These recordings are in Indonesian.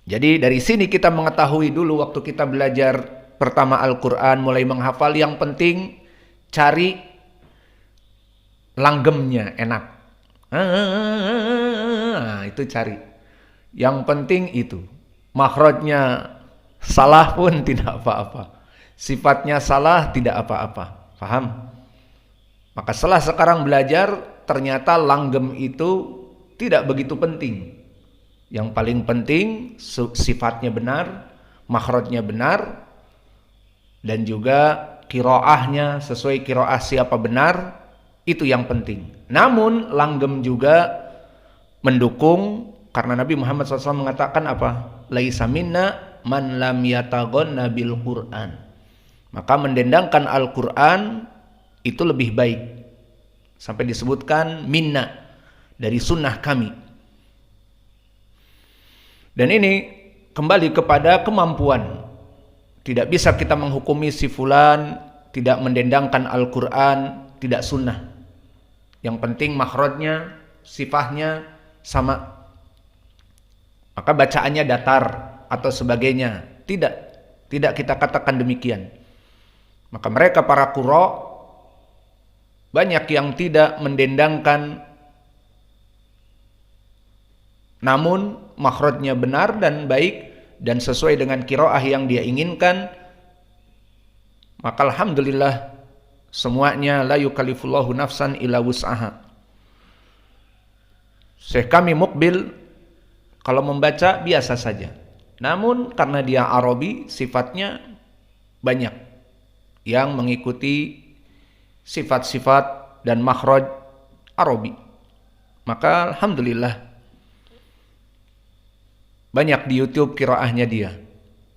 Jadi dari sini kita mengetahui dulu waktu kita belajar pertama Al-Quran, mulai menghafal, yang penting cari langgemnya enak. Itu cari. Yang penting itu. Makhrajnya salah pun tidak apa-apa. Sifatnya salah tidak apa-apa. Paham? Maka setelah sekarang belajar, ternyata langgem itu tidak begitu penting. Yang paling penting sifatnya benar, makhrajnya benar, dan juga qiraahnya sesuai qiraah siapa benar, itu yang penting. Namun langgem juga mendukung, karena Nabi Muhammad SAW mengatakan apa? Laisa minna man lam yataghanna bil Qur'an. Maka mendendangkan Al-Quran itu lebih baik. Sampai disebutkan minna, dari sunnah kami. Dan ini kembali kepada kemampuan. Tidak bisa kita menghukumi si fulan tidak mendendangkan Al-Quran, tidak sunnah. Yang penting makhrajnya, sifahnya sama. Maka bacaannya datar atau sebagainya. Tidak kita katakan demikian. Maka mereka para qurra banyak yang tidak mendendangkan, namun makhrajnya benar dan baik dan sesuai dengan qiraah yang dia inginkan. Maka alhamdulillah semuanya la yukallifullahu nafsan illa wus'aha. Syekh kami Mukbil kalau membaca biasa saja. Namun karena dia Arabi, sifatnya banyak yang mengikuti sifat-sifat dan makhraj Arabi. Maka alhamdulillah banyak di YouTube qiraahnya dia.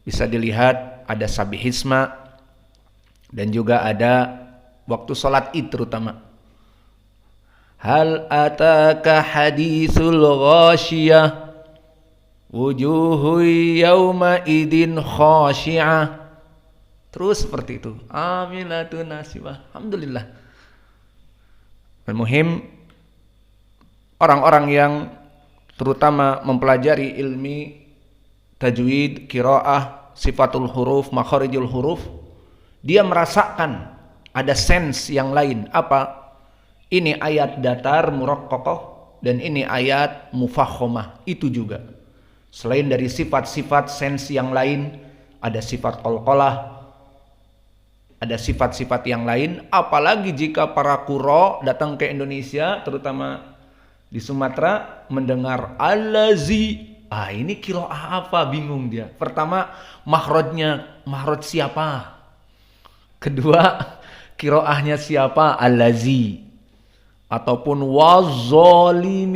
Bisa dilihat, ada Sabihisma dan juga ada waktu sholat Id terutama. Hal ataka haditsul ghashiyah wujuhu yawma idin khashi'ah. Terus seperti itu. Amilatun nasibah. Alhamdulillah. Al-muhim, orang-orang yang terutama mempelajari ilmi tajwid, qiraah, sifatul huruf, makharijul huruf, dia merasakan ada sense yang lain. Apa? Ini ayat datar muraqqaqah dan ini ayat mufakhamah. Itu juga. Selain dari sifat-sifat sense yang lain, ada sifat qalqalah, ada sifat-sifat yang lain. Apalagi jika para qurra datang ke Indonesia, terutama di Sumatera, mendengar allazi. Ini qiraah apa? Bingung dia. Pertama, makhrajnya, makhraj siapa? Kedua, qiraahnya siapa? Allazi. Ataupun wazzalimina.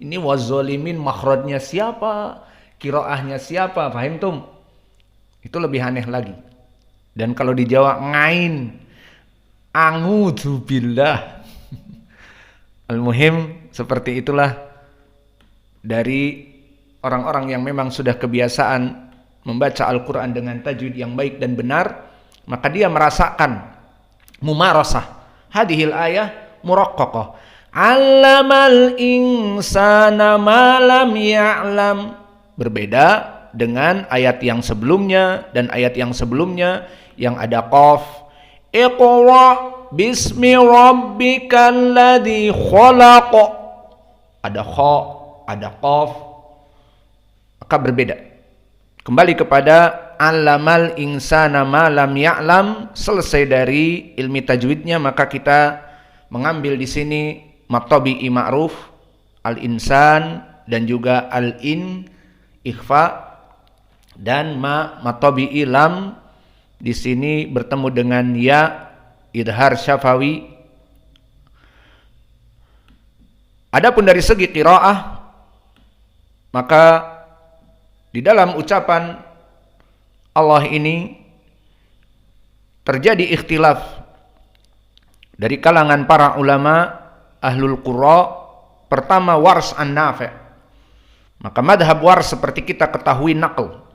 Ini wazzalimin, makhrajnya siapa? Qiraahnya siapa? Paham tum? Itu lebih aneh lagi. Dan kalau di Jawa ngain, a'udzubillah. Al-muhim, seperti itulah dari orang-orang yang memang sudah kebiasaan membaca Al-Quran dengan tajwid yang baik dan benar, maka dia merasakan mumarasah hadhil ayah muraqqaqah. Allamal insana ma lam ya'lam. Berbeda dengan ayat yang sebelumnya dan ayat yang sebelumnya yang ada qaf. Iqra bismi rabbikal ladzi khalaq. Ada kha, ada qaf. Maka berbeda. Kembali kepada allamal insana ma lam ya'lam. Selesai dari ilmi tajwidnya, maka kita mengambil di sini matabi'i ma'ruf, al-insan, dan juga al-in, ikhfa, dan matabi'i lam. Di sini bertemu dengan ya, idhar syafawi. Adapun dari segi qiraah, maka di dalam ucapan Allah ini terjadi ikhtilaf dari kalangan para ulama ahlul qurra. Pertama, Wars an-Nafi'. Maka madhab Wars seperti kita ketahui naql.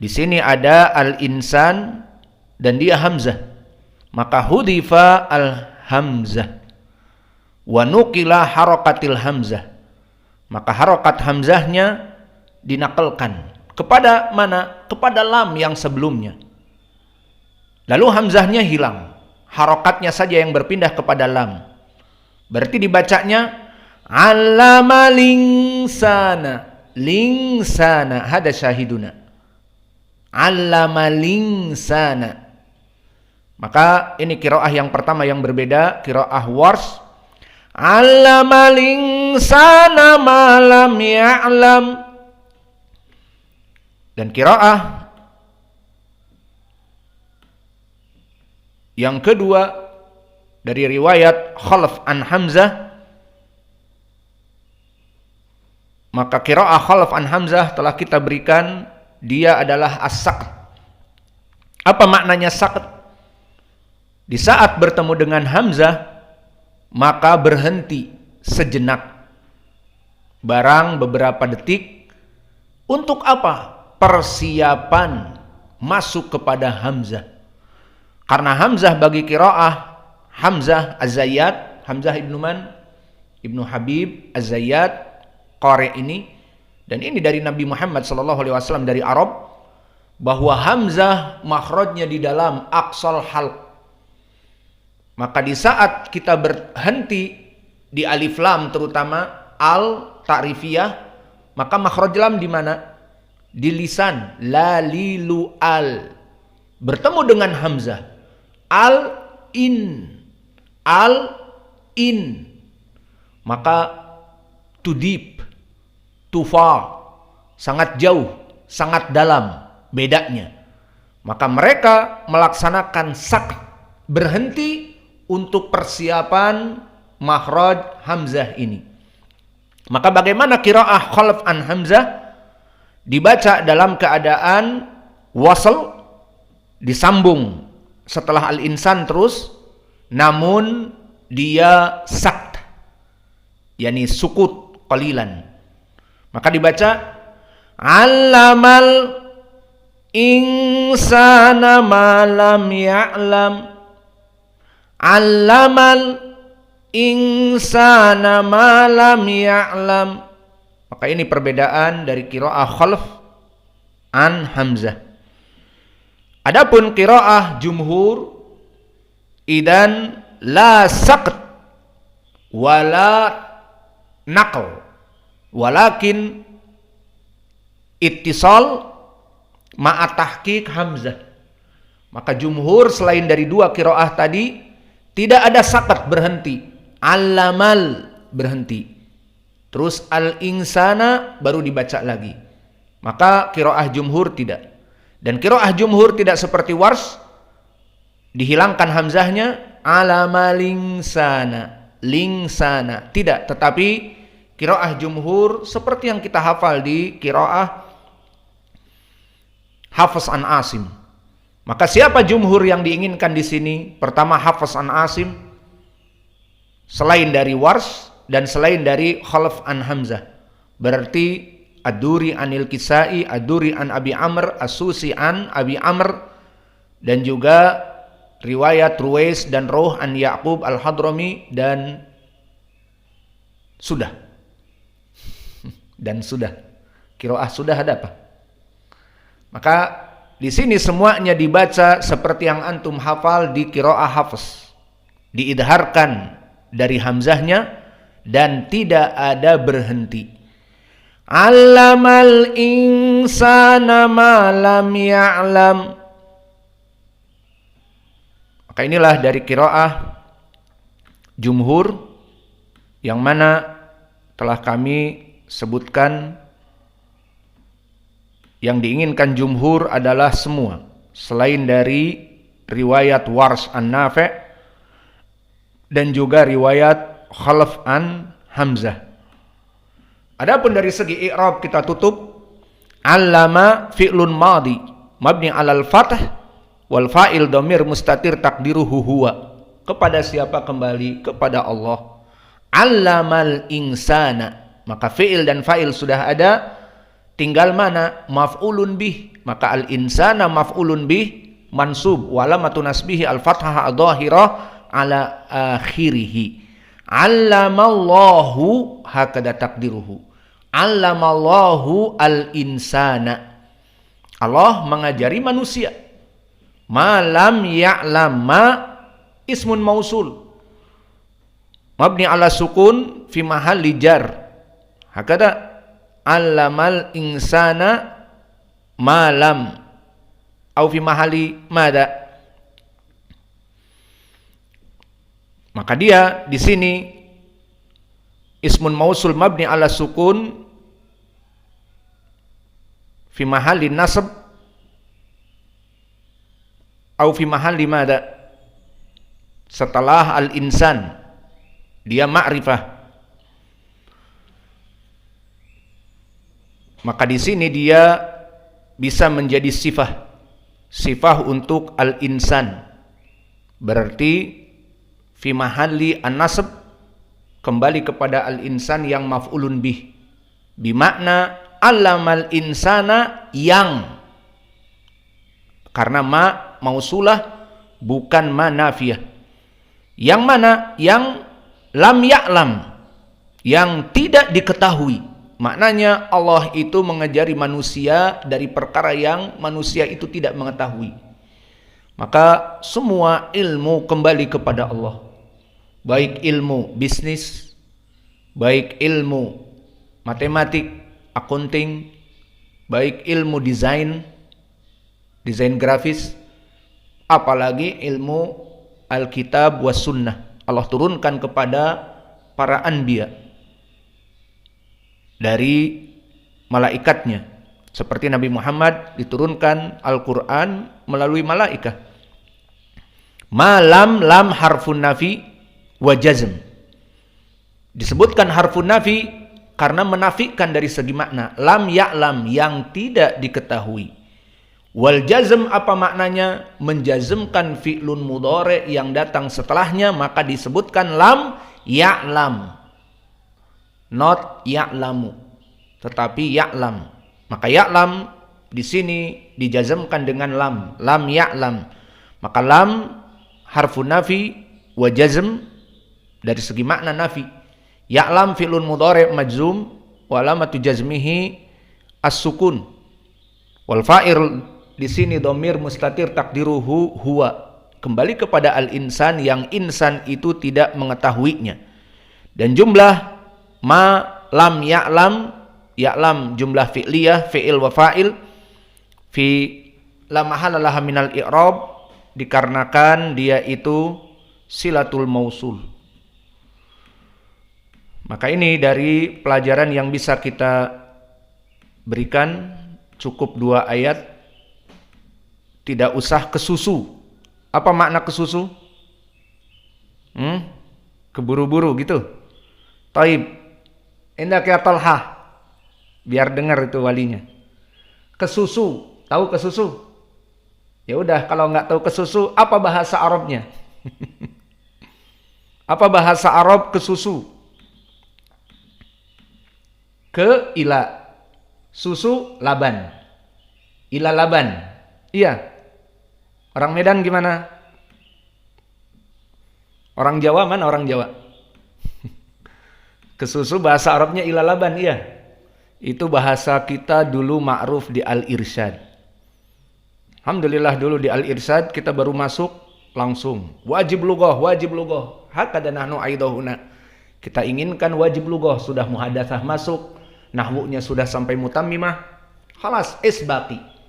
Di sini ada al-insan dan dia hamzah. Maka hudhifa al-hamzah wa nuqila harakatil hamzah. Maka harakat hamzahnya dinakalkan kepada mana? Kepada lam yang sebelumnya. Lalu hamzahnya hilang, harokatnya saja yang berpindah kepada lam. Berarti dibacanya allamal insana, lingsana, hada syahiduna. Allamal insana. Maka ini qiraah yang pertama yang berbeda, qiraah Warsh. Allamal insana ma lam ya'lam. Dan qiraah yang kedua dari riwayat Khalaf an Hamzah, maka qiraah Khalaf an Hamzah telah kita berikan, dia adalah as-saqt. Apa maknanya saqt? Di saat bertemu dengan Hamzah, maka berhenti sejenak, barang beberapa detik. Untuk apa? Persiapan masuk kepada Hamzah. Karena Hamzah bagi qiraah Hamzah Az-Zayyat, Hamzah ibnu Man? Ibnu Habib Az-Zayyat, qari ini, dan ini dari Nabi Muhammad SAW dari Arab, bahwa Hamzah makhrajnya di dalam aqsal halq. Maka di saat kita berhenti di alif lam, terutama al ta'rifiyah, maka makhraj lam di mana? Di lisan, la lilu al, bertemu dengan Hamzah, al in, maka to deep, too far, sangat jauh, sangat dalam bedanya. Maka mereka melaksanakan saqt, berhenti untuk persiapan makhraj Hamzah ini. Maka bagaimana qiraah Khalaf an Hamzah? Dibaca dalam keadaan wasl, disambung setelah al-insan terus, namun dia saqt, yakni sukut qalilan. Maka dibaca allamal insana ma lam ya'lam, allamal insana ma lam ya'lam. Maka ini perbedaan dari qiraah Khalaf an Hamzah. Adapun qiraah jumhur, idan la saqt wala naql, walakin ittisal ma'a tahqiq Hamzah. Maka jumhur selain dari dua qiraah tadi, tidak ada saqt, berhenti, allamal berhenti, terus al-insana baru dibaca lagi. Maka qiraah jumhur tidak. Dan qiraah jumhur tidak seperti Warsh, dihilangkan hamzahnya, alamal insana, lingsana, tidak. Tetapi qiraah jumhur seperti yang kita hafal di qiraah Hafs an Asim. Maka siapa jumhur yang diinginkan di sini? Pertama Hafs an Asim, selain dari Warsh dan selain dari Khalaf an Hamzah. Berarti Ad-Duri anil Kisai, Ad-Duri an Abi Amr, As-Susi an Abi Amr, dan juga riwayat Ruwais dan Ruh an Ya'qub al-Hadrami, dan sudah. Dan sudah. Qiraah sudah ada apa? Maka di sini semuanya dibaca seperti yang antum hafal di qiraah Hafs. Diidharkan dari hamzahnya dan tidak ada berhenti. Allamal insana ma lam ya'lam. Maka inilah dari qiraah jumhur yang mana telah kami sebutkan. Yang diinginkan jumhur adalah semua selain dari riwayat Warsh an Nafi' dan juga riwayat Khalaf an Hamzah. Adapun dari segi i'rab kita tutup. Allama fi'lun madi mabni 'alal fath wal fa'il dhamir mustatir taqdiruhu huwa. Kepada siapa kembali? Kepada Allah. Allamal insana, maka fi'il dan fa'il sudah ada, tinggal mana? Maf'ulun bih. Maka al-insana maf'ulun bih mansub wa alamatu nasbihi al-fathah adh-dhahirah ala akhirih. Allamallahu hakada taqdiruhu. 'allamallahu al-insana. Allah mengajari manusia. Malam ya'lam, ma ismun mausul mabni ala sukun fi mahalli jar. Hakada 'allamal insana malam au fi mahalli mada. Maka dia di sini ismun mausul mabni ala sukun fi mahalli nasab au fi mahalli mada. Setelah al-insan dia ma'rifah. Maka di sini dia bisa menjadi sifah untuk al-insan. Berarti fi mahalli an-nasab, kembali kepada al-insan yang maf'ulun bih. Bimakna allamal insana yang, karena ma mausulah bukan ma nafiyah. Yang mana? Yang lam ya'lam, yang tidak diketahui. Maknanya Allah itu mengajari manusia dari perkara yang manusia itu tidak mengetahui. Maka semua ilmu kembali kepada Allah. Baik ilmu bisnis, baik ilmu matematik, accounting, baik ilmu desain grafis, apalagi ilmu Alkitab was sunnah. Allah turunkan kepada para anbiya dari malaikatnya. Seperti Nabi Muhammad diturunkan Al-Quran melalui malaikat. Malam lam harfun nafi wa jazm. Disebutkan harfun nafi karena menafikan dari segi makna. Lam ya'lam, yang tidak diketahui. Wal jazm apa maknanya? Menjazmkan fi'lun mudhari yang datang setelahnya, maka disebutkan lam ya'lam. Not ya'lamu, tetapi ya'lam. Maka ya'lam di sini dijazmkan dengan lam ya'lam. Maka lam harfun nafi wa jazm dari segi makna nafi. Ya'lam fi'lun mudhari' majzum wa alamatu jazmihi as-sukun. Wal fa'il di sini dhamir mustatir takdiruhu huwa. Kembali kepada al-insan yang insan itu tidak mengetahuinya. Dan jumlah ma lam ya'lam jumlah fi'liyah, fi'il wa fa'il fi la mahalla laha minal i'rab, dikarenakan dia itu silatul mausul. Maka ini dari pelajaran yang bisa kita berikan, cukup 2 ayat, tidak usah kesusu. Apa makna kesusu? Keburu-buru gitu. Taib, indah ya Talha, biar dengar itu walinya. Kesusu, tahu kesusu? Ya udah, kalau nggak tahu kesusu, apa bahasa Arabnya? Apa bahasa Arab kesusu? Ke ila, susu laban, ila laban. Iya. Orang Medan gimana? Orang Jawa mana orang Jawa? Kesusu bahasa Arabnya ila laban, iya. Itu bahasa kita dulu ma'ruf di Al-Irsyad. Alhamdulillah dulu di Al-Irsyad kita baru masuk langsung wajib lughah. Hakada nahnu aidahuna. Kita inginkan wajib lughah, sudah muhadatsah masuk, nahwunya sudah sampai mutammimah, khalas isbaqi.